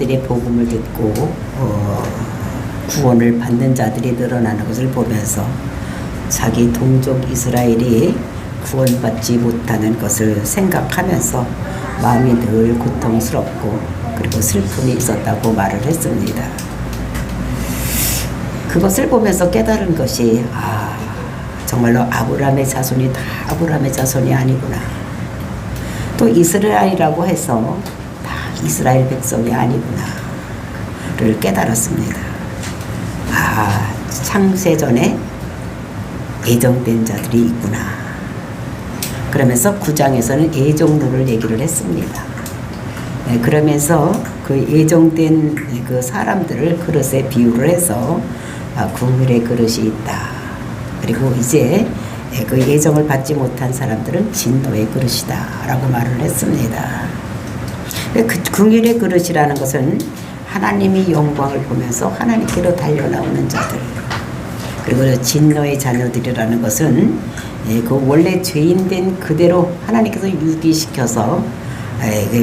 자들이 복음을 듣고 구원을 받는 자들이 늘어나는 것을 보면서 자기 동족 이스라엘이 구원받지 못하는 것을 생각하면서 마음이 늘 고통스럽고 그리고 슬픔이 있었다고 말을 했습니다. 그것을 보면서 깨달은 것이 정말로 아브라함의 자손이 다 아브라함의 자손이 아니구나. 또 이스라엘이라고 해서 다 이스라엘 백성이 아니구나를 깨달았습니다. 창세전에 예정된 자들이 있구나. 그러면서 9장에서는 예정론을 얘기를 했습니다. 그러면서 그 예정된 그 사람들을 그릇에 비유를 해서 궁율의 그릇이 있다. 그리고 이제 그 예정을 받지 못한 사람들은 진노의 그릇이다 라고 말을 했습니다. 그 궁율의 그릇이라는 것은 하나님이 영광을 보면서 하나님께로 달려나오는 자들, 그리고 진노의 자녀들이라는 것은 그 원래 죄인된 그대로 하나님께서 유기시켜서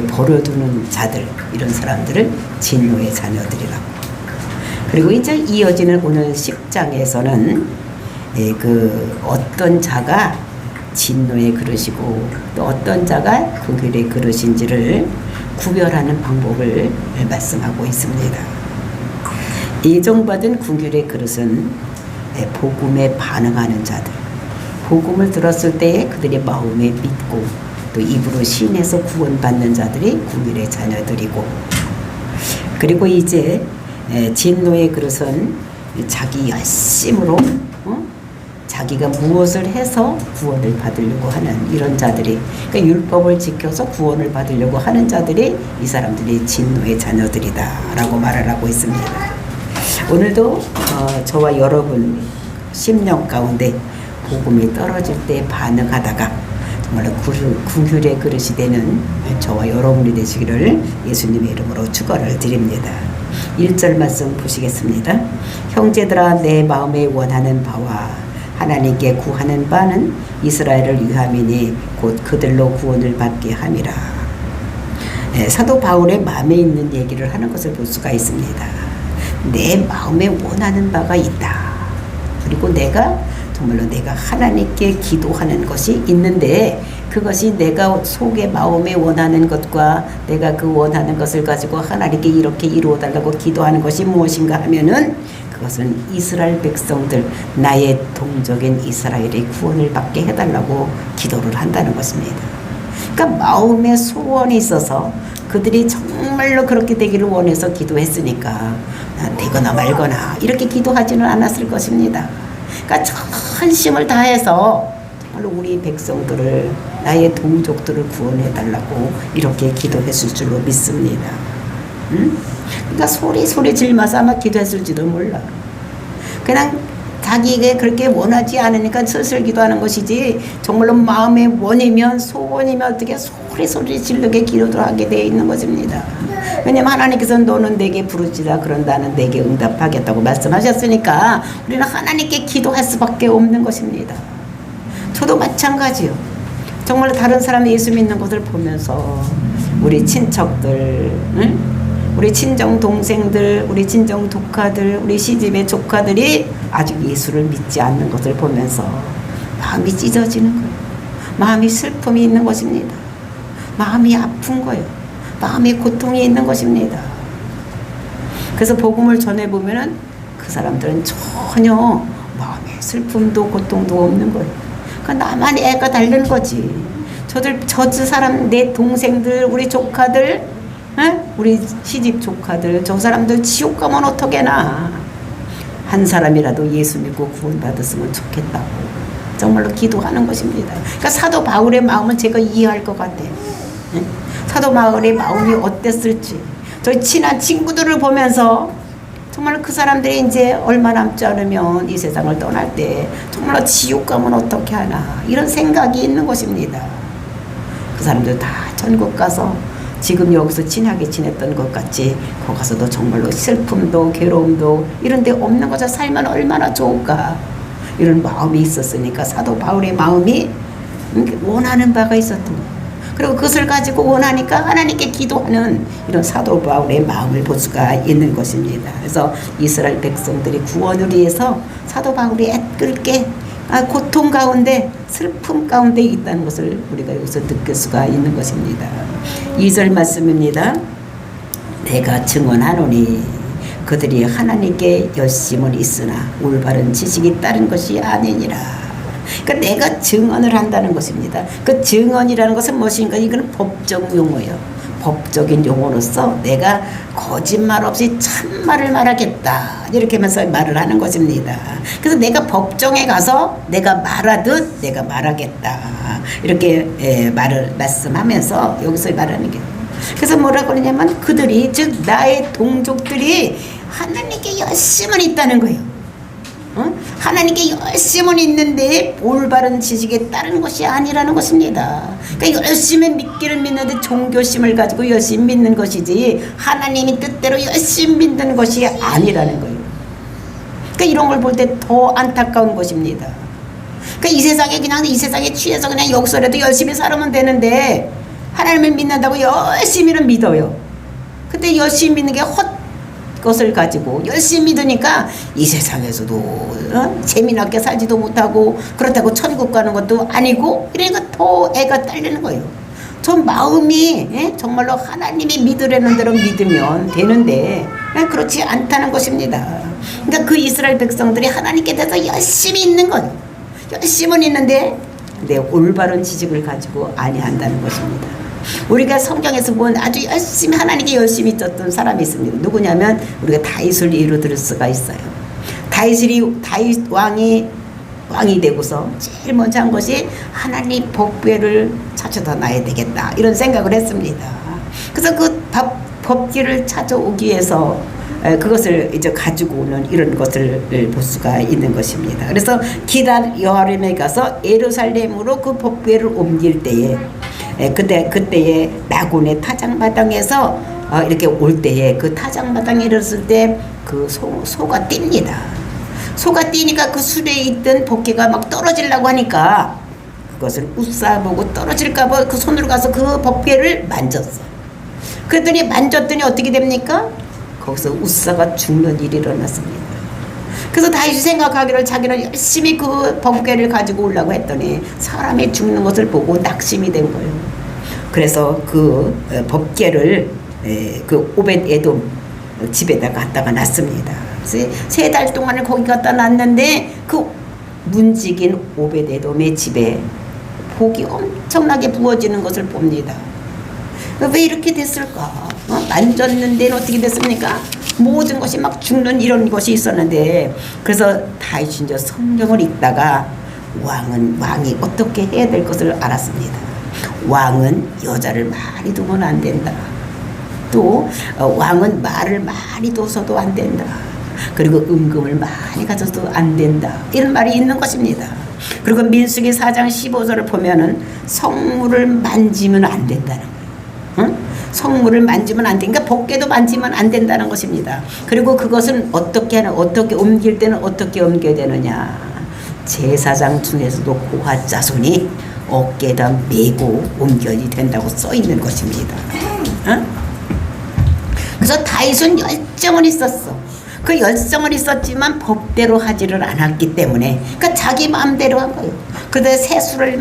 버려두는 자들, 이런 사람들을 진노의 자녀들이라고. 그리고 이제 이어지는 오늘 10장에서는 그 어떤 자가 진노의 그릇이고 또 어떤 자가 긍휼의 그릇인지를 구별하는 방법을 말씀하고 있습니다. 예정받은 긍휼의 그릇은 복음에 반응하는 자들, 복음을 들었을 때에 그들의 마음에 믿고 또 입으로 신에서 구원받는 자들이 긍휼의 자녀들이고, 그리고 이제 진노의 그릇은 자기 열심으로 자기가 무엇을 해서 구원을 받으려고 하는 이런 자들이, 그러니까 율법을 지켜서 구원을 받으려고 하는 자들이 이 사람들이 진노의 자녀들이다 라고 말을 하고 있습니다. 오늘도 저와 여러분 심령 가운데 복음이 떨어질 때 반응하다가 정말로 긍휼의 그릇이 되는 저와 여러분이 되시기를 예수님의 이름으로 축원을 드립니다. 1절 말씀 보시겠습니다. 형제들아, 내 마음에 원하는 바와 하나님께 구하는 바는 이스라엘을 위함이니 곧 그들로 구원을 받게 함이라. 사도 바울의 마음에 있는 얘기를 하는 것을 볼 수가 있습니다. 내 마음에 원하는 바가 있다. 그리고 내가 하나님께 기도하는 것이 있는데, 그것이 내가 속에 마음에 원하는 것과 내가 그 원하는 것을 가지고 하나님께 이렇게 이루어달라고 기도하는 것이 무엇인가 하면은, 그것은 이스라엘 백성들, 나의 동족인 이스라엘의 구원을 받게 해달라고 기도를 한다는 것입니다. 그러니까 마음에 소원이 있어서 그들이 정말로 그렇게 되기를 원해서 기도했으니까 되거나 말거나 이렇게 기도하지는 않았을 것입니다. 그러니까 전심을 다해서 정말로 우리 백성들을, 나의 동족들을 구원해달라고 이렇게 기도했을 줄로 믿습니다. 그러니까 소리 질마서 아마 기도했을지도 몰라. 그냥 자기가 그렇게 원하지 않으니까 슬슬 기도하는 것이지, 정말로 마음의 원이면, 소원이면 어떻게 소리 지르게 기도를 하게 되어 있는 것입니다. 왜냐면 하나님께서는 너는 내게 부르지라, 그런 나는 내게 응답하겠다고 말씀하셨으니까 우리는 하나님께 기도할 수밖에 없는 것입니다. 저도 마찬가지요. 정말 다른 사람이 예수 믿는 것을 보면서 우리 친척들, 우리 친정 동생들, 우리 친정 조카들, 우리 시집의 조카들이 아직 예수를 믿지 않는 것을 보면서 마음이 찢어지는 거예요. 마음이 슬픔이 있는 것입니다. 마음이 아픈 거예요. 마음에 고통이 있는 것입니다. 그래서 복음을 전해보면은 그 사람들은 전혀 마음에 슬픔도 고통도 없는 거예요. 그러니까 나만 애가 다른 거지. 저 사람, 내 동생들, 우리 조카들, 우리 시집 조카들, 저 사람들 지옥 가면 어떡해나. 한 사람이라도 예수 믿고 구원받았으면 좋겠다고 정말로 기도하는 것입니다. 그러니까 사도 바울의 마음은 제가 이해할 것 같아요. 사도 바울의 마음이 어땠을지, 저희 친한 친구들을 보면서 정말 그 사람들이 이제 얼마 남지 않으면 이 세상을 떠날 때 정말로 지옥 가면 어떻게 하나, 이런 생각이 있는 것입니다. 그 사람들 다 천국 가서 지금 여기서 친하게 지냈던 것 같이 거기 가서도 정말로 슬픔도 괴로움도 이런 데 없는 것을 살면 얼마나 좋을까, 이런 마음이 있었으니까 사도 바울의 마음이 원하는 바가 있었던 거예요. 그리고 그것을 가지고 원하니까 하나님께 기도하는 이런 사도 바울의 마음을 볼 수가 있는 것입니다. 그래서 이스라엘 백성들이 구원을 위해서 사도 바울이 애끓게 고통 가운데 슬픔 가운데 있다는 것을 우리가 여기서 느낄 수가 있는 것입니다. 2절 말씀입니다. 내가 증언하노니 그들이 하나님께 열심은 있으나 올바른 지식이 따른 것이 아니니라. 그러니까 내가 증언을 한다는 것입니다. 그 증언이라는 것은 무엇인가? 이건 법적 용어예요. 법적인 용어로서 내가 거짓말 없이 참말을 말하겠다 이렇게 하면서 말을 하는 것입니다. 그래서 내가 법정에 가서 내가 말하듯 내가 말하겠다 이렇게 말씀하면서 여기서 말하는 게, 그래서 뭐라고 그러냐면 그들이, 즉 나의 동족들이 하나님께 열심은 있다는 거예요. 하나님께 열심은 있는데 올바른 지식에 따른 것이 아니라는 것입니다. 그러니까 열심히 믿기를 믿는데 종교심을 가지고 열심히 믿는 것이지 하나님이 뜻대로 열심히 믿는 것이 아니라는 거예요. 그러니까 이런 걸 볼 때 더 안타까운 것입니다. 그러니까 이 세상에 그냥 이 세상에 취해서 그냥 여기서라도 열심히 살면 되는데 하나님을 믿는다고 열심히는 믿어요. 근데 열심히 믿는 게 것을 가지고 열심히 믿으니까 이 세상에서도 재미나게 살지도 못하고 그렇다고 천국 가는 것도 아니고 이러니까 더 애가 딸리는 거예요. 저 마음이 정말로 하나님이 믿으려는 대로 믿으면 되는데 그렇지 않다는 것입니다. 그러니까 그 이스라엘 백성들이 하나님께 대해서 열심히 있는 건 열심은 있는데 내 올바른 지식을 가지고 아니한다는 것입니다. 우리가 성경에서 본 아주 열심히 하나님께 열심히 있었던 사람이 있습니다. 누구냐면 우리가 다윗을 예로 들 수가 있어요. 다윗 왕이 되고서 제일 먼저 한 것이 하나님 법궤를 찾아다 놔야 되겠다 이런 생각을 했습니다. 그래서 그 법궤를 찾아오기 위해서 그것을 이제 가지고 오는 이런 것을 볼 수가 있는 것입니다. 그래서 기단 여호와림에 가서 예루살렘으로 그 법궤를 옮길 때에 그때에 나곤의 타작마당에서 이렇게 올 때에 그 타작마당에 이르렀을 때 그 소가 뜁니다. 소가 뛰니까 그 술에 있던 법궤가 막 떨어지려고 하니까 그것을 웃사보고 떨어질까봐 그 손으로 가서 그 법궤를 만졌어. 그랬더니 만졌더니 어떻게 됩니까? 거기서 웃사가 죽는 일이 일어났습니다. 그래서 다윗이 생각하기를 자기는 열심히 그 법궤를 가지고 오려고 했더니 사람이 죽는 것을 보고 낙심이 된 거예요. 그래서 그 법궤를 그 오벳에돔 집에다 갖다가 놨습니다. 그래서 3달 동안을 거기 갖다 놨는데 그 문지긴 오벳에돔의 집에 복이 엄청나게 부어지는 것을 봅니다. 왜 이렇게 됐을까? 만졌는데 어떻게 됐습니까? 모든 것이 막 죽는 이런 것이 있었는데, 그래서 다윗이 이제 성경을 읽다가 왕이 어떻게 해야 될 것을 알았습니다. 왕은 여자를 많이 두면 안 된다. 또 왕은 말을 많이 둬서도 안 된다. 그리고 은금을 많이 가져도 안 된다. 이런 말이 있는 것입니다. 그리고 민수기 4장 15절을 보면은 성물을 만지면 안 된다는 거예요. 성물을 만지면 안 되니까 법궤도 만지면 안 된다는 것입니다. 그리고 그것은 어떻게 옮길 때는 어떻게 옮겨야 되느냐? 제사장 중에서도 고핫 자손이 어깨에다 메고 옮겨야 된다고 써 있는 것입니다. 그래서 다윗은 열정은 있었어. 그 열정은 있었지만 법대로 하지를 않았기 때문에, 그러니까 자기 마음대로 한 거예요. 그다음에 새수레를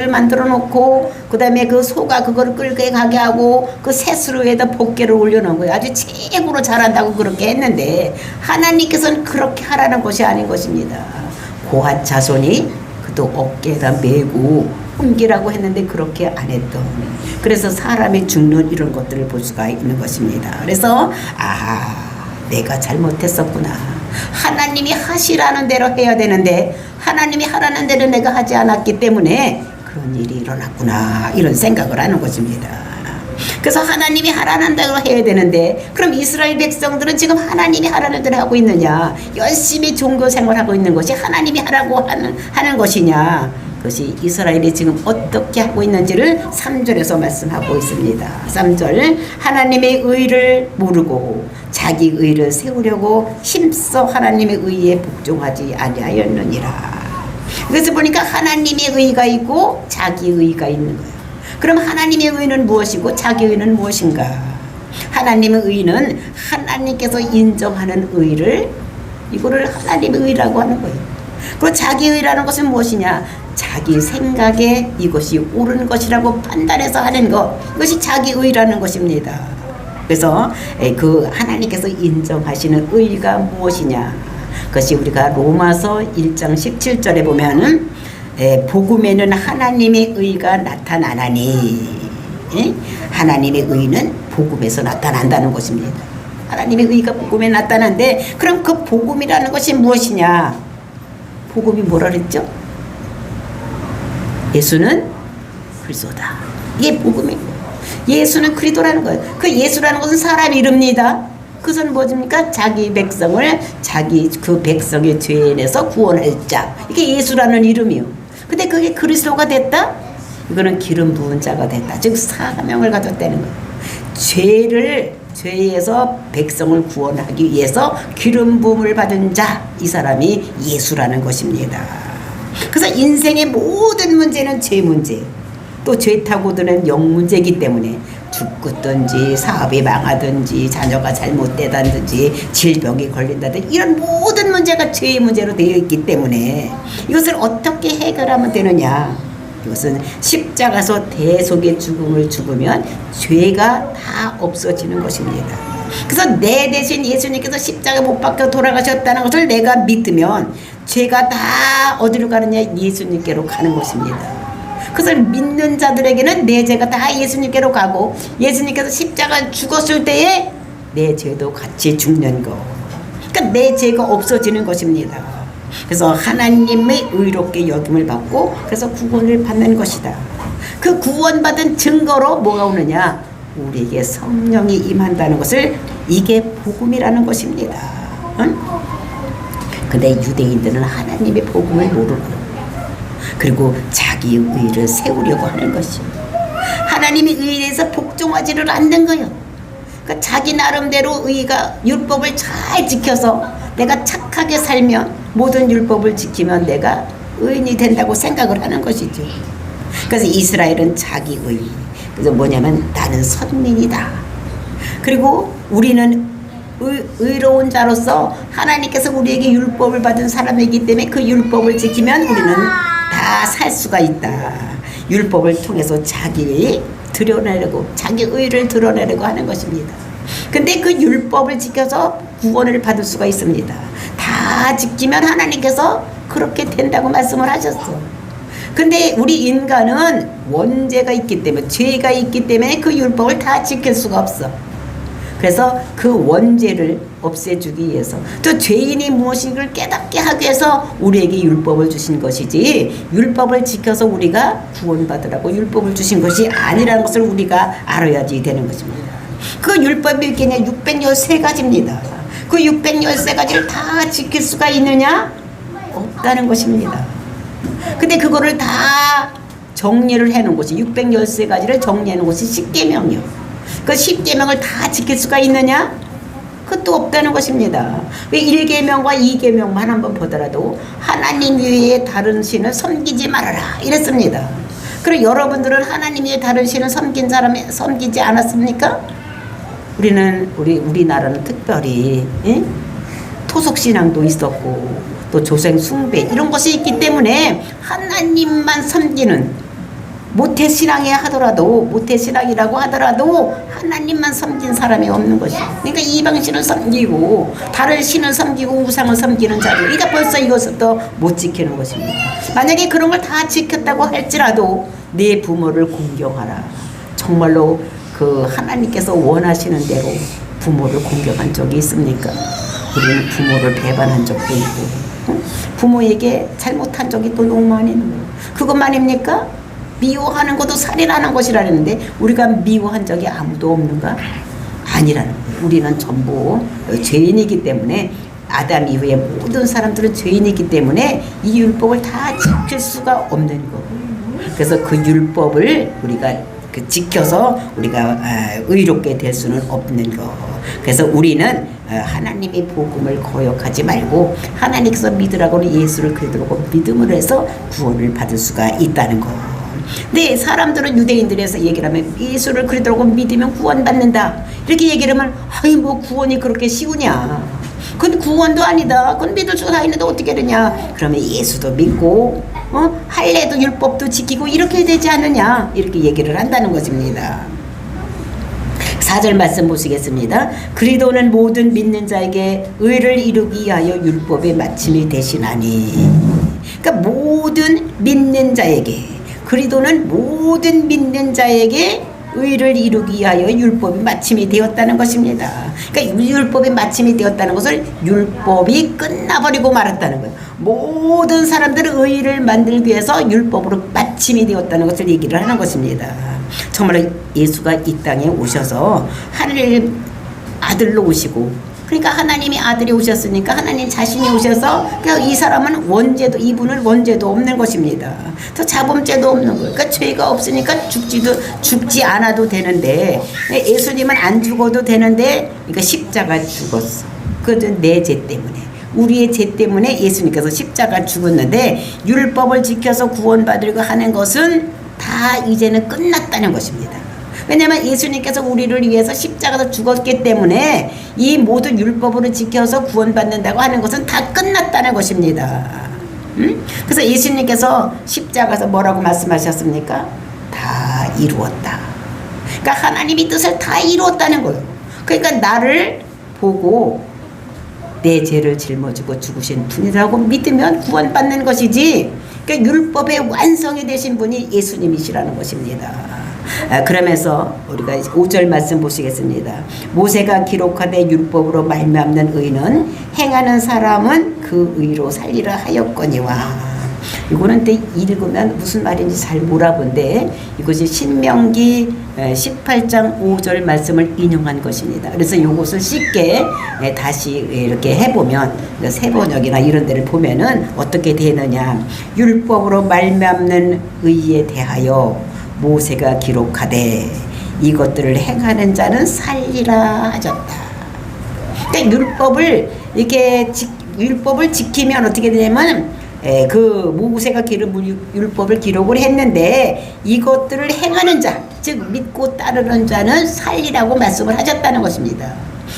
만들어 놓고 그다음에 그 소가 그걸 끌게 가게 하고 그 새수레에다 법궤를 올려놓은 거예요. 아주 최고로 잘한다고 그렇게 했는데 하나님께서는 그렇게 하라는 것이 아닌 것입니다. 고핫 자손이 그도 어깨에다 메고 옮기라고 했는데 그렇게 안 했던, 그래서 사람이 죽는 이런 것들을 볼 수가 있는 것입니다. 그래서 내가 잘못했었구나. 하나님이 하시라는 대로 해야 되는데 하나님이 하라는 대로 내가 하지 않았기 때문에 그런 일이 일어났구나, 이런 생각을 하는 것입니다. 그래서 하나님이 하라는 대로 해야 되는데, 그럼 이스라엘 백성들은 지금 하나님이 하라는 대로 하고 있느냐, 열심히 종교 생활하고 있는 것이 하나님이 하라고 하는 것이냐, 그것이 이스라엘이 지금 어떻게 하고 있는지를 3절에서 말씀하고 있습니다. 3절, 하나님의 의를 모르고 자기 의를 세우려고 힘써 하나님의 의에 복종하지 아니하였느니라. 그래서 보니까 하나님의 의가 있고 자기 의가 있는 거예요. 그럼 하나님의 의는 무엇이고 자기 의는 무엇인가? 하나님의 의는 하나님께서 인정하는 의를, 이거를 하나님의 의라고 하는 거예요. 그리고 자기 의라는 것은 무엇이냐? 자기 생각에 이것이 옳은 것이라고 판단해서 하는 것, 이것이 자기 의라는 것입니다. 그래서 그 하나님께서 인정하시는 의가 무엇이냐? 그것이 우리가 로마서 1장 17절에 보면은 복음에는 하나님의 의가 나타나나니, 하나님의 의는 복음에서 나타난다는 것입니다. 하나님의 의가 복음에 나타나는데, 그럼 그 복음이라는 것이 무엇이냐? 복음이 뭐라 그랬죠? 예수는 그리스도다. 이게 복음이고, 예수는 그리스도라는 거예요. 그 예수라는 것은 사람 이름입니다. 그것은 뭐입니까? 자기 백성을 자기 그 백성의 죄에 내서 구원할 자, 이게 예수라는 이름이요. 근데 그게 그리스도가 됐다? 이거는 기름 부은 자가 됐다. 즉 사명을 가졌다는 거예요. 죄에서 백성을 구원하기 위해서 기름 부음을 받은 자, 이 사람이 예수라는 것입니다. 그래서 인생의 모든 문제는 죄 문제, 또 죄 타고 드는 영 문제이기 때문에 죽든지 사업이 망하든지 자녀가 잘못되다든지 질병이 걸린다든지 이런 모든 문제가 죄의 문제로 되어 있기 때문에 이것을 어떻게 해결하면 되느냐? 이것은 십자가서 대속의 죽음을 죽으면 죄가 다 없어지는 것입니다. 그래서 내 대신 예수님께서 십자가 못 박혀 돌아가셨다는 것을 내가 믿으면 죄가 다 어디로 가느냐? 예수님께로 가는 것입니다. 그것을 믿는 자들에게는 내 죄가 다 예수님께로 가고, 예수님께서 십자가 죽었을 때에 내 죄도 같이 죽는 거, 그러니까 내 죄가 없어지는 것입니다. 그래서 하나님의 의롭게 여김을 받고 그래서 구원을 받는 것이다. 그 구원받은 증거로 뭐가 오느냐? 우리에게 성령이 임한다는 것을, 이게 복음이라는 것입니다. 응? 근데 유대인들은 하나님의 복음을 모르고, 그리고 자기 의를 세우려고 하는 것이요. 하나님의 의에서 복종하지를 않는 거예요. 그러니까 자기 나름대로 의가, 율법을 잘 지켜서 내가 착하게 살면, 모든 율법을 지키면 내가 의인이 된다고 생각을 하는 것이죠. 그래서 이스라엘은 자기 의, 그래서 뭐냐면 나는 선민이다. 그리고 우리는 의로운 자로서 하나님께서 우리에게 율법을 받은 사람이기 때문에 그 율법을 지키면 우리는 다 살 수가 있다. 율법을 통해서 자기 드러내려고, 자기 의를 드러내려고 하는 것입니다. 근데 그 율법을 지켜서 구원을 받을 수가 있습니다. 다 지키면 하나님께서 그렇게 된다고 말씀을 하셨어. 근데 우리 인간은 원죄가 있기 때문에, 죄가 있기 때문에 그 율법을 다 지킬 수가 없어. 그래서 그 원죄를 없애주기 위해서, 또 죄인이 무엇인가를 깨닫게 하기 위해서 우리에게 율법을 주신 것이지, 율법을 지켜서 우리가 구원받으라고 율법을 주신 것이 아니라는 것을 우리가 알아야지 되는 것입니다. 그 율법이 있겠냐? 613가지입니다. 그 613가지를 다 지킬 수가 있느냐? 없다는 것입니다. 근데 그거를 다 정리를 해놓은 것이, 613가지를 정리해놓은 것이 십계명이요. 그 10계명을 다 지킬 수가 있느냐? 그것도 없다는 것입니다. 왜 1계명과 2계명만 한번 보더라도 하나님 외에 다른 신을 섬기지 말아라 이랬습니다. 그럼 여러분들은 하나님 외에 다른 신을 섬긴 사람에 섬기지 않았습니까? 우리나라는 특별히 토속신앙도 있었고 또 조생 숭배 이런 것이 있기 때문에 하나님만 섬기는, 모태신앙이라고 하더라도 하나님만 섬긴 사람이 없는 것이에요. 그러니까 이방신을 섬기고 다른 신을 섬기고 우상을 섬기는 자들, 그러니까 벌써 이것부터 못 지키는 것입니다. 만약에 그런 걸 다 지켰다고 할지라도 내 부모를 공경하라. 정말로 그 하나님께서 원하시는 대로 부모를 공경한 적이 있습니까? 우리는 부모를 배반한 적도 있고, 부모에게 잘못한 적이 또 너무 많이 있는 거예요. 그것만입니까? 미워하는 것도 살인하는 것이라는데 우리가 미워한 적이 아무도 없는가? 아니라는 거예요. 우리는 전부 죄인이기 때문에, 아담 이후에 모든 사람들은 죄인이기 때문에 이 율법을 다 지킬 수가 없는 거. 그래서 그 율법을 우리가 지켜서 우리가 의롭게 될 수는 없는 거. 그래서 우리는 하나님의 복음을 거역하지 말고 하나님께서 믿으라고는 예수를 그리스도로 믿음으로 해서 구원을 받을 수가 있다는 거. 근데 사람들은 유대인들에서 얘기를 하면 예수를 그리스도라고 믿으면 구원받는다 이렇게 얘기를 하면 아이 뭐 구원이 그렇게 쉬우냐, 그건 구원도 아니다, 그건 믿을 수가 있는데 어떻게 되냐. 그러면 예수도 믿고 할례도 율법도 지키고 이렇게 되지 않느냐 이렇게 얘기를 한다는 것입니다. 4절 말씀 보시겠습니다. 그리스도는 모든 믿는 자에게 의를 이루기 위하여 율법의 마침이 되시나니. 그러니까 모든 믿는 자에게, 그리스도는 모든 믿는 자에게 의를 이루기 위하여 율법이 마침이 되었다는 것입니다. 그러니까 율법이 마침이 되었다는 것을 율법이 끝나버리고 말았다는 거예요. 모든 사람들은 의를 만들기 위해서 율법으로 마침이 되었다는 것을 얘기를 하는 것입니다. 정말로 예수가 이 땅에 오셔서 하늘 아들로 오시고, 그러니까 하나님이 아들이 오셨으니까 하나님 자신이 오셔서 그냥 이 사람은 원죄도, 이분은 원죄도 없는 것입니다. 또 자범죄도 없는 거예요. 그러니까 죄가 없으니까 죽지 않아도 되는데, 예수님은 안 죽어도 되는데, 그러니까 십자가 죽었어. 그것은 내 죄 때문에, 우리의 죄 때문에 예수님께서 십자가 죽었는데, 율법을 지켜서 구원받으려고 하는 것은 다 이제는 끝났다는 것입니다. 왜냐하면 예수님께서 우리를 위해서 십자가에서 죽었기 때문에 이 모든 율법으로 지켜서 구원받는다고 하는 것은 다 끝났다는 것입니다. 그래서 예수님께서 십자가에서 뭐라고 말씀하셨습니까? 다 이루었다. 그러니까 하나님이 뜻을 다 이루었다는 거예요. 그러니까 나를 보고 내 죄를 짊어지고 죽으신 분이라고 믿으면 구원받는 것이지, 그러니까 율법의 완성이 되신 분이 예수님이시라는 것입니다. 그러면서 우리가 5절 말씀 보시겠습니다. 모세가 기록하되 율법으로 말미암는 의는 행하는 사람은 그 의로 살리라 하였거니와. 이거는 때 읽으면 무슨 말인지 잘 몰라본데, 이것이 신명기 18장 5절 말씀을 인용한 것입니다. 그래서 이것을 쉽게 다시 이렇게 해보면, 세번역이나 이런 데를 보면은 어떻게 되느냐. 율법으로 말미암는 의에 대하여 모세가 기록하되 이것들을 행하는 자는 살리라 하셨다. 그러니까 율법을 지키면 어떻게 되냐면, 그 모세가 율법을 기록을 했는데 이것들을 행하는 자, 즉 믿고 따르는 자는 살리라고 말씀을 하셨다는 것입니다.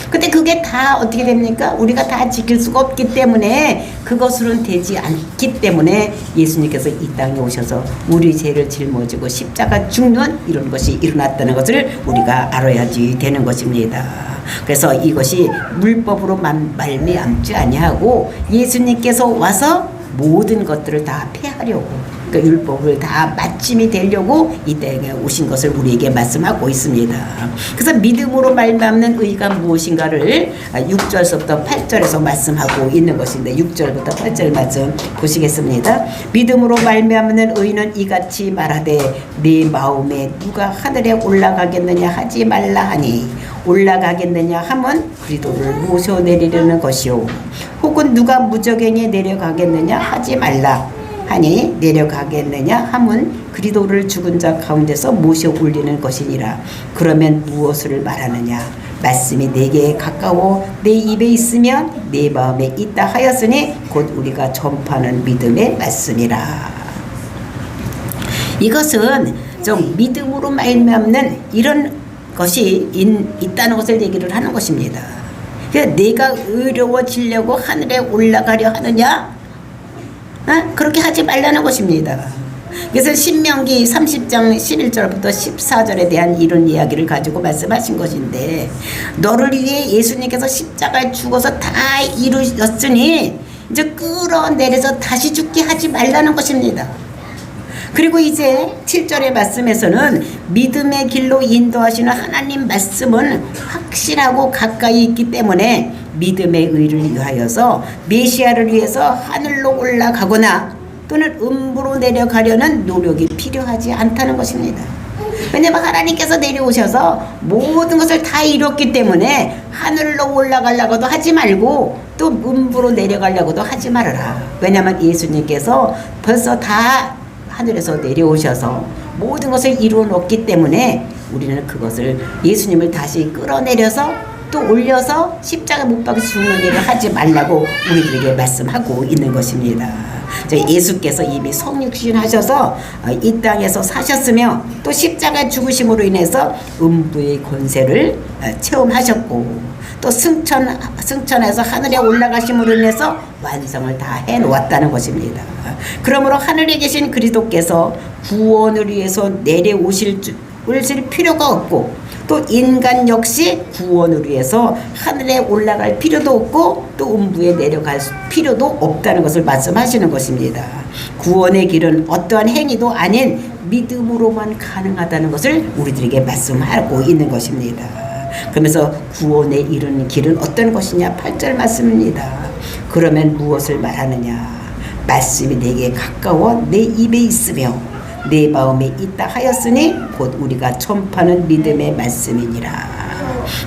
근데 그게 다 어떻게 됩니까? 우리가 다 지킬 수가 없기 때문에, 그것으로는 되지 않기 때문에 예수님께서 이 땅에 오셔서 우리 죄를 짊어지고 십자가 죽는 이런 것이 일어났다는 것을 우리가 알아야지 되는 것입니다. 그래서 이것이 물법으로 말미암지 아니하고 예수님께서 와서 모든 것들을 다 폐하려고, 그러니까 율법을 다 마침이 되려고 이 땅에 오신 것을 우리에게 말씀하고 있습니다. 그래서 믿음으로 말미암는 의가 무엇인가를 6절서부터 8절에서 말씀하고 있는 것인데, 6절부터 8절 말씀 보시겠습니다. 믿음으로 말미암는 의는 이같이 말하되 네 마음에 누가 하늘에 올라가겠느냐 하지 말라 하니, 올라가겠느냐 하면 그리스도를 모셔내리려는 것이요, 혹은 누가 무저갱에 내려가겠느냐 하지 말라 하니 내려가겠느냐 하면 그리스도를 죽은 자 가운데서 모셔 올리는 것이니라. 그러면 무엇을 말하느냐? 말씀이 내게 가까워 내 입에 있으면 내 마음에 있다 하였으니 곧 우리가 전파하는 믿음의 말씀이라. 이것은 좀 믿음으로 말미암는 이런 것이 있다는 것을 얘기를 하는 것입니다. 그러니까 내가 의로워지려고 하늘에 올라가려 하느냐? 그렇게 하지 말라는 것입니다. 그래서 신명기 30장 11절부터 14절에 대한 이런 이야기를 가지고 말씀하신 것인데, 너를 위해 예수님께서 십자가에 죽어서 다 이루셨으니 이제 끌어내려서 다시 죽게 하지 말라는 것입니다. 그리고 이제 7절의 말씀에서는 믿음의 길로 인도하시는 하나님 말씀은 확실하고 가까이 있기 때문에 믿음의 의를 위하여서 메시아를 위해서 하늘로 올라가거나 또는 음부로 내려가려는 노력이 필요하지 않다는 것입니다. 왜냐하면 하나님께서 내려오셔서 모든 것을 다 이뤘기 때문에 하늘로 올라가려고도 하지 말고 또 음부로 내려가려고도 하지 말아라. 왜냐하면 예수님께서 벌써 다 하늘에서 내려오셔서 모든 것을 이루어 놓기 때문에 우리는 그것을, 예수님을 다시 끌어내려서 또 올려서 십자가 못 박혀 죽는 일을 하지 말라고 우리들에게 말씀하고 있는 것입니다. 예수께서 이미 성육신 하셔서 이 땅에서 사셨으며 또 십자가 죽으심으로 인해서 음부의 권세를 체험하셨고 또 승천해서 하늘에 올라가심으로 인해서 완성을 다 해놓았다는 것입니다. 그러므로 하늘에 계신 그리스도께서 구원을 위해서 내려오실 필요가 없고 또 인간 역시 구원을 위해서 하늘에 올라갈 필요도 없고 또 음부에 내려갈 필요도 없다는 것을 말씀하시는 것입니다. 구원의 길은 어떠한 행위도 아닌 믿음으로만 가능하다는 것을 우리들에게 말씀하고 있는 것입니다. 그러면서 구원에 이르는 길은 어떤 것이냐? 8절 말씀입니다. 그러면 무엇을 말하느냐? 말씀이 내게 가까워 내 입에 있으며 내 마음에 있다 하였으니 곧 우리가 전파하는 믿음의 말씀이니라.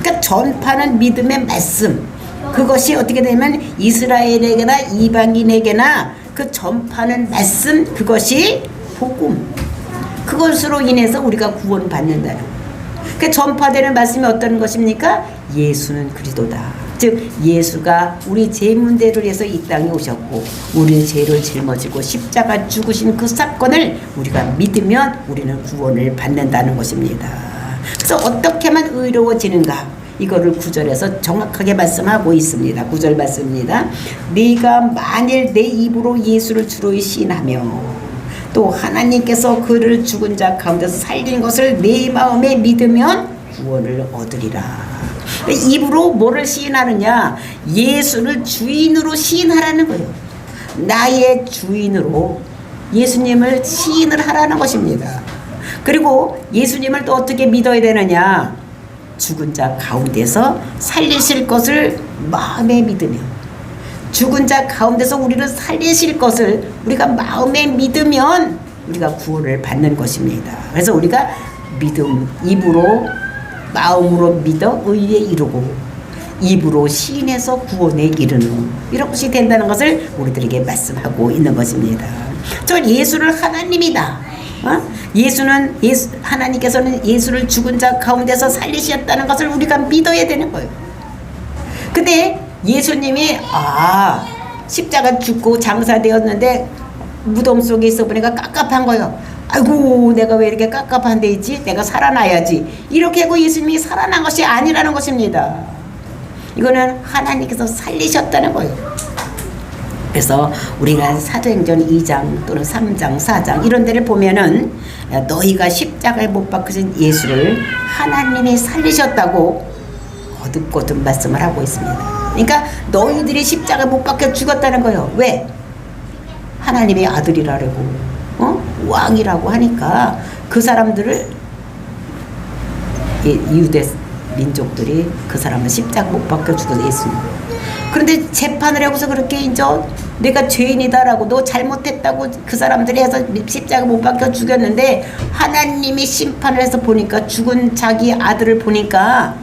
그러니까 전파하는 믿음의 말씀, 그것이 어떻게 되면 이스라엘에게나 이방인에게나 그 전파하는 말씀, 그것이 복음, 그것으로 인해서 우리가 구원받는다는 거예요. 그 전파되는 말씀이 어떤 것입니까? 예수는 그리스도다. 즉 예수가 우리 죄 문제를 위해서 이 땅에 오셨고 우리의 죄를 짊어지고 십자가 죽으신 그 사건을 우리가 믿으면 우리는 구원을 받는다는 것입니다. 그래서 어떻게만 의로워지는가? 이거를 9절에서 정확하게 말씀하고 있습니다. 9절 말씀입니다. 네가 만일 내 입으로 예수를 주로 시인하며 또 하나님께서 그를 죽은 자 가운데서 살린 것을 내 마음에 믿으면 구원을 얻으리라. 입으로 뭐를 시인하느냐? 예수를 주인으로 시인하라는 거예요. 나의 주인으로 예수님을 시인을 하라는 것입니다. 그리고 예수님을 또 어떻게 믿어야 되느냐? 죽은 자 가운데서 살리실 것을 마음에 믿으며, 죽은 자 가운데서 우리를 살리실 것을 우리가 마음에 믿으면 우리가 구원을 받는 것입니다. 그래서 우리가 믿음, 입으로 마음으로 믿어 의에 이르고 입으로 시인해서 구원에 이르는 이런 것이 된다는 것을 우리들에게 말씀하고 있는 것입니다. 저 예수를 하나님이다. 하나님께서는 예수를 죽은 자 가운데서 살리셨다는 것을 우리가 믿어야 되는 거예요. 근데 예수님이 십자가 죽고 장사되었는데 무덤 속에 있어 보니까 깝깝한 거예요. 아이고 내가 왜 이렇게 깝깝한 데 있지? 내가 살아나야지. 이렇게 하고 예수님이 살아난 것이 아니라는 것입니다. 이거는 하나님께서 살리셨다는 거예요. 그래서 우리가 사도행전 2장 또는 3장 4장 이런 데를 보면은 너희가 십자가에 못 박히신 예수를 하나님이 살리셨다고 거듭거듭 말씀을 하고 있습니다. 그러니까 너희들이 십자가에 못 박혀 죽었다는 거예요. 왜? 하나님의 아들이라고 왕이라고 하니까 그 사람들을 유대 민족들이 그 사람을 십자가 못 박혀 죽어서 예수님. 그런데 재판을 하고서 그렇게 이제 내가 죄인이다라고 너 잘못했다고 그 사람들이 해서 십자가 못 박혀 죽였는데 하나님이 심판을 해서 보니까 죽은 자기 아들을 보니까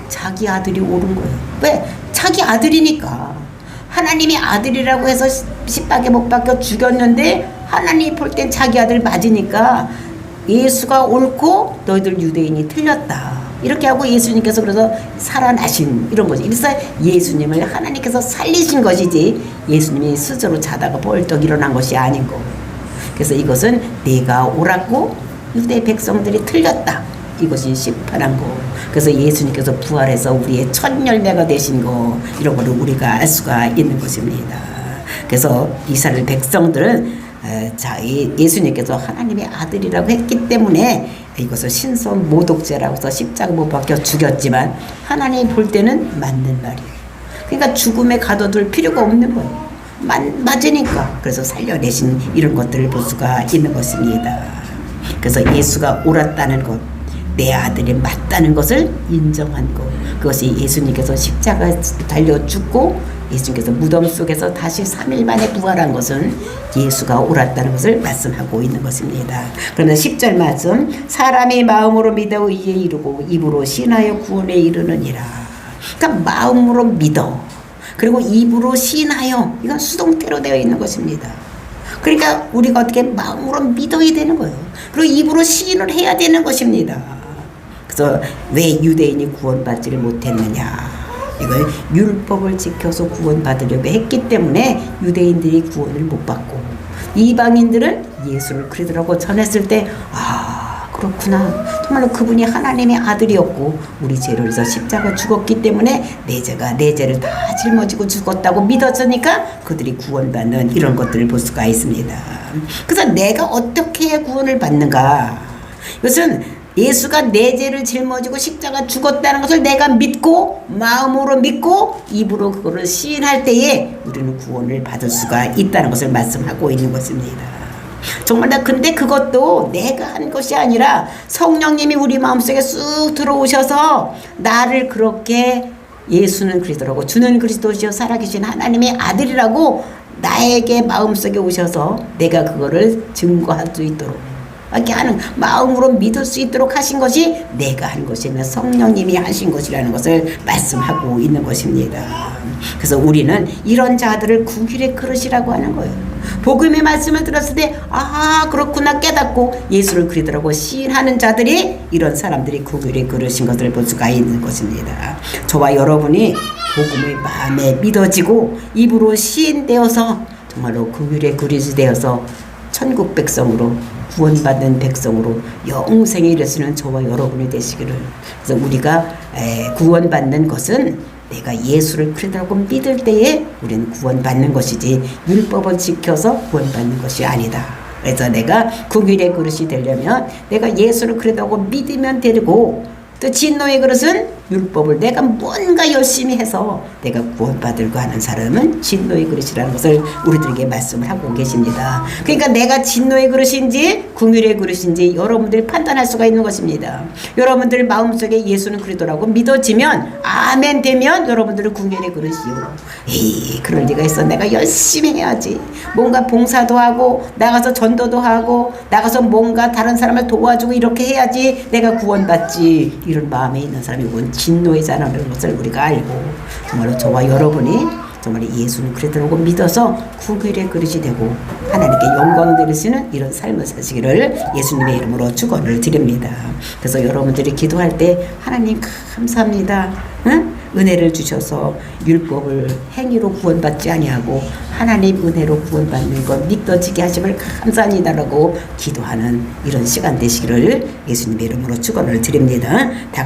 자기 아들이 옳은 거예요. 왜? 자기 아들이니까. 하나님이 아들이라고 해서 십자가에 못 박혀 죽였는데 하나님이 볼 땐 자기 아들 맞으니까 예수가 옳고 너희들 유대인이 틀렸다. 이렇게 하고 예수님께서 그래서 살아나신 이런 거지. 그래서 예수님을 하나님께서 살리신 것이지 예수님이 스스로 자다가 벌떡 일어난 것이 아닌 거. 그래서 이것은 내가 옳았고 유대 백성들이 틀렸다. 이것이 심판한 거. 그래서 예수님께서 부활해서 우리의 첫 열매가 되신 거, 이런 거를 우리가 알 수가 있는 것입니다. 그래서 이스라엘 백성들은 예수님께서 하나님의 아들이라고 했기 때문에 이것을 신성 모독죄라고 해서 십자가 못 박혀 죽였지만 하나님이 볼 때는 맞는 말이에요. 그러니까 죽음에 가둬둘 필요가 없는 거예요. 맞으니까. 그래서 살려내신 이런 것들을 볼 수가 있는 것입니다. 그래서 예수가 옳았다는 것, 내 아들이 맞다는 것을 인정한 것, 그것이 예수님께서 십자가에 달려 죽고 예수님께서 무덤 속에서 다시 3일 만에 부활한 것은 예수가 옳았다는 것을 말씀하고 있는 것입니다. 그러면 10절 말씀, 사람이 마음으로 믿어 의에 이르고 입으로 신하여 구원에 이르느니라. 그러니까 마음으로 믿어, 그리고 입으로 신하여, 이건 수동태로 되어 있는 것입니다. 그러니까 우리가 어떻게 마음으로 믿어야 되는 거예요. 그리고 입으로 시인을 해야 되는 것입니다. 그래서 왜 유대인이 구원받지를 못했느냐? 이걸 율법을 지켜서 구원받으려고 했기 때문에 유대인들이 구원을 못 받고 이방인들은 예수를 그리스도라고 전했을 때 그렇구나. 정말로 그분이 하나님의 아들이었고 우리 죄를 위해서 십자가 죽었기 때문에 내 죄를 다 짊어지고 죽었다고 믿었으니까 그들이 구원받는 이런 것들을 볼 수가 있습니다. 그래서 내가 어떻게 구원을 받는가? 이것은 예수가 내 죄를 짊어지고 십자가 죽었다는 것을 내가 믿고 마음으로 믿고 입으로 그거를 시인할 때에 우리는 구원을 받을 수가 있다는 것을 말씀하고 있는 것입니다. 정말 근데 그것도 내가 한 것이 아니라 성령님이 우리 마음속에 쑥 들어오셔서 나를 그렇게 예수는 그리스도라고 주는 그리스도시여 살아계신 하나님의 아들이라고 나에게 마음속에 오셔서 내가 그거를 증거할 수 있도록 이렇게 하는 마음으로 믿을 수 있도록 하신 것이 내가 한 것이 아니라 성령님이 하신 것이라는 것을 말씀하고 있는 것입니다. 그래서 우리는 이런 자들을 국일의 그릇이라고 하는 거예요. 복음의 말씀을 들었을 때 그렇구나 깨닫고 예수를 그리스도라고 시인하는 자들이 이런 사람들이 국일의 그릇인 것을 볼 수가 있는 것입니다. 저와 여러분이 복음의 마음에 믿어지고 입으로 시인되어서 정말로 국일의 그릇이 되어서 천국 백성으로 구원받는 백성으로 영생에 이르시는 저와 여러분이 되시기를. 그래서 우리가 구원받는 것은 내가 예수를 그리스도라고 믿을 때에 우리는 구원받는 것이지 율법을 지켜서 구원받는 것이 아니다. 그래서 내가 국일의 그릇이 되려면 내가 예수를 그리스도라고 믿으면 되고 또 진노의 그릇은 율법을 내가 뭔가 열심히 해서 내가 구원받으려고 하는 사람은 진노의 그릇이라는 것을 우리들에게 말씀을 하고 계십니다. 그러니까 내가 진노의 그릇인지 국률의 그릇인지 여러분들이 판단할 수가 있는 것입니다. 여러분들 마음속에 예수는 그리스도라고 믿어지면 아멘 되면 여러분들은 국률의 그릇이요. 그럴 리가 있어. 내가 열심히 해야지. 뭔가 봉사도 하고 나가서 전도도 하고 나가서 뭔가 다른 사람을 도와주고 이렇게 해야지 내가 구원받지. 이런 마음에 있는 사람이 원 진노의 자라는 것을 우리가 알고 정말로 저와 여러분이 정말 예수는 그리스도라고 믿어서 국일의 그릇이 되고 하나님께 영광 드리시는 이런 삶을 사시기를 예수님의 이름으로 축원을 드립니다. 그래서 여러분들이 기도할 때 하나님 감사합니다. 은혜를 주셔서 율법을 행위로 구원받지 아니하고 하나님 은혜로 구원받는 것 믿어지게 하심을 감사합니다라고 기도하는 이런 시간 되시기를 예수님의 이름으로 축원을 드립니다.